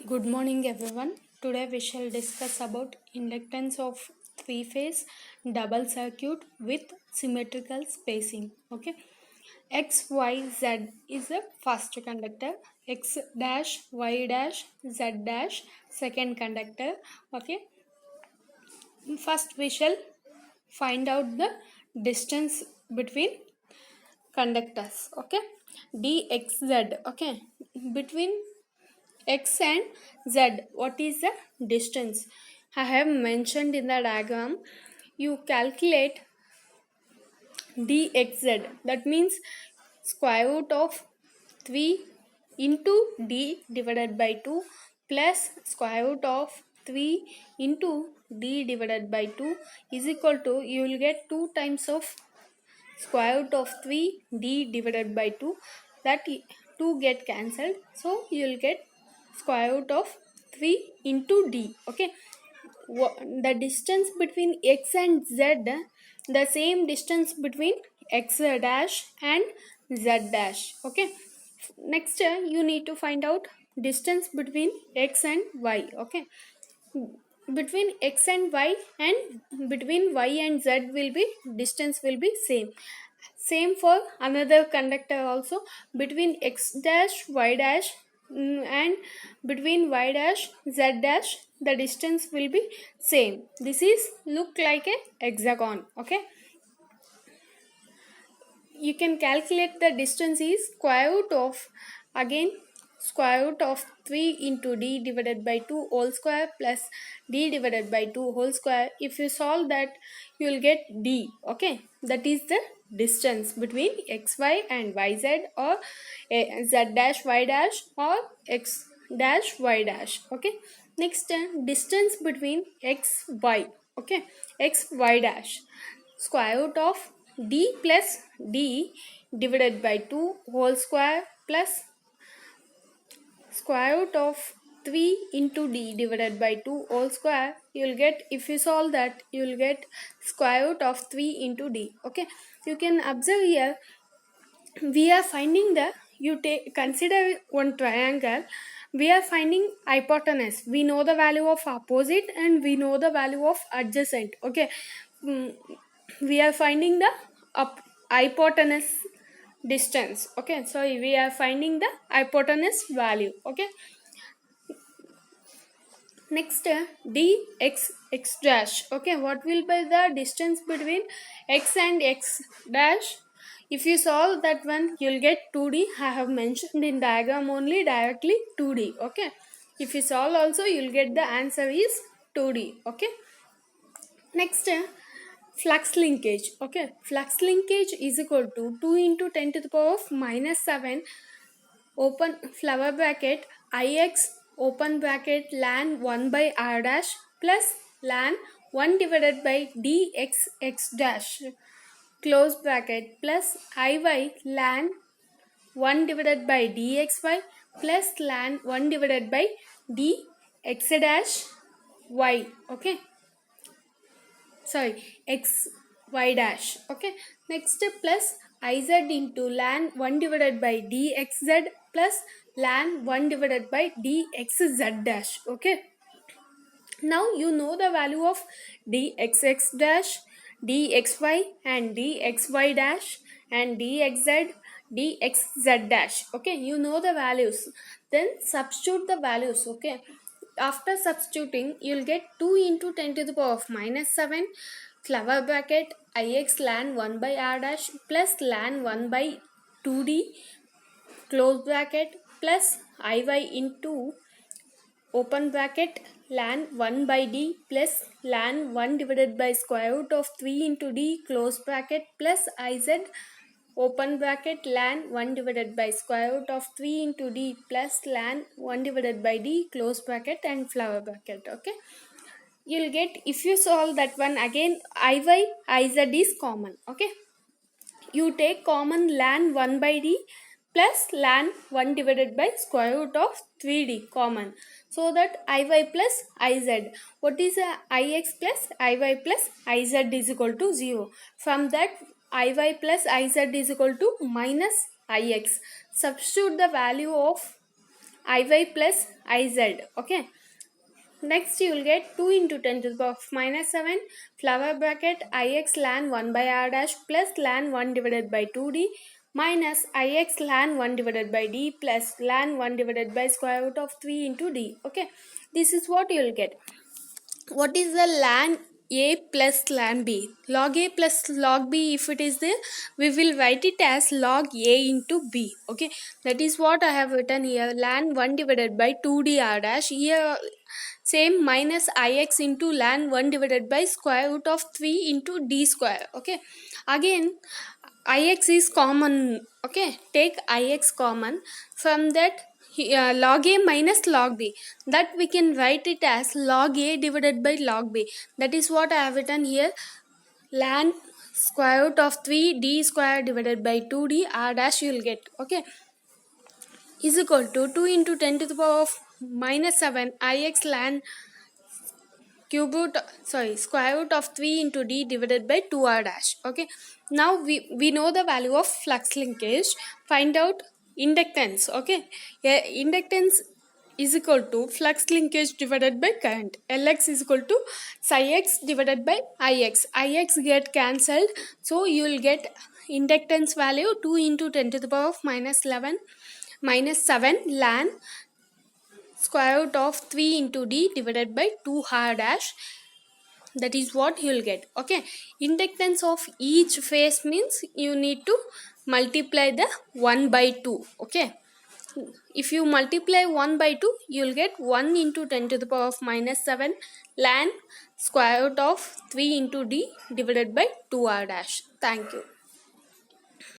Good morning everyone. Today we shall discuss about inductance of three-phase double circuit with symmetrical spacing. Okay. X, Y, Z is the first conductor. X dash, Y dash, Z dash second conductor. Okay. First we shall find out the distance between conductors. Okay. dxz. Okay. Between x and z, what is the distance? I have mentioned in the diagram. You calculate dxz, that means square root of 3 into d divided by 2 plus square root of 3 into d divided by 2 is equal to, you will get 2 times of square root of 3 d divided by 2, that 2 get cancelled, so you will get square root of 3 into d. Okay, the distance between x and z, the same distance between x dash and z dash. Okay, next you need to find out distance between x and y. Okay, between x and y and between y and z will be, distance will be same for another conductor also. Between x dash y dash and between y dash z dash, the distance will be same. This is look like a hexagon. Okay, you can calculate the distance is square root of, again square root of 3 into d divided by 2 whole square plus d divided by 2 whole square. If you solve that, you will get d. Okay, that is the distance between xy and yz, or z dash y dash, or x dash y dash. Okay, next distance between xy. Okay, xy dash, square root of d plus d divided by 2 whole square plus square root of 3 into d divided by 2 whole square. You will get, if you solve that, you will get square root of 3 into d. Okay, you can observe here, we are finding the, you take, consider one triangle, we are finding hypotenuse. We know the value of opposite and we know the value of adjacent. Okay, we are finding the hypotenuse distance. Okay, so we are finding the hypotenuse value. Okay, next dx x dash. Okay, what will be the distance between x and x dash? If you solve that one, you'll get 2d. I have mentioned in diagram only directly 2d. Okay, if you solve also, you'll get the answer is 2d. Okay, next flux linkage. Okay, flux linkage is equal to 2 into 10 to the power of minus 7 open flower bracket ix open bracket ln 1 by r dash plus ln 1 divided by dx x dash close bracket plus iy ln 1 divided by dxy plus ln 1 divided by dx dash y. Okay, sorry, x y dash. Okay, next plus iz into ln 1 divided by dxz plus ln 1 divided by dxz dash. Okay, now you know the value of dxx dash, dxy and dxy dash and dxz dxz dash. Okay, you know the values, then substitute the values. Okay, after substituting, you'll get 2 into 10 to the power of minus 7 flower bracket ix ln 1 by r dash plus ln 1 by 2d close bracket plus iy into open bracket ln 1 by d plus ln 1 divided by square root of 3 into d close bracket plus iz open bracket ln 1 divided by square root of 3 into d plus ln 1 divided by d close bracket and flower bracket. Okay, you'll get, if you solve that one, again iy iz is common. Okay, you take common ln 1 by d plus ln 1 divided by square root of 3d common, so that iy plus iz, what is ix plus iy plus iz is equal to 0. From that, iy plus iz is equal to minus ix. Substitute the value of iy plus iz. Okay, next you will get 2 into 10 to the power of minus 7 flower bracket ix ln 1 by r dash plus ln 1 divided by 2d minus ix ln 1 divided by d plus ln 1 divided by square root of 3 into d. Okay, this is what you will get. What is the ln a plus ln b? Log a plus log b, if it is there, we will write it as log a into b. Okay, that is what I have written here. Ln 1 divided by 2d r dash, here same minus ix into ln 1 divided by square root of 3 into d square. Okay, again ix is common. Okay, take ix common. From that log a minus log b, that we can write it as log a divided by log b. That is what I have written here. Ln square root of 3 d square divided by 2d r dash you will get. Okay, is equal to 2 into 10 to the power of minus 7 ix ln cube root, square root of 3 into d divided by 2r dash. Okay, now we know the value of flux linkage. Find out inductance. Okay, yeah, inductance is equal to flux linkage divided by current. Lx is equal to psi x divided by ix. Ix get cancelled, so you will get inductance value 2 into 10 to the power of minus 7 ln square root of 3 into d divided by 2 r dash. That is what you will get. Okay, inductance of each phase means you need to multiply the 1 by 2. Okay, if you multiply 1 by 2, you will get 1 into 10 to the power of minus 7 ln square root of 3 into d divided by 2 r dash. Thank you.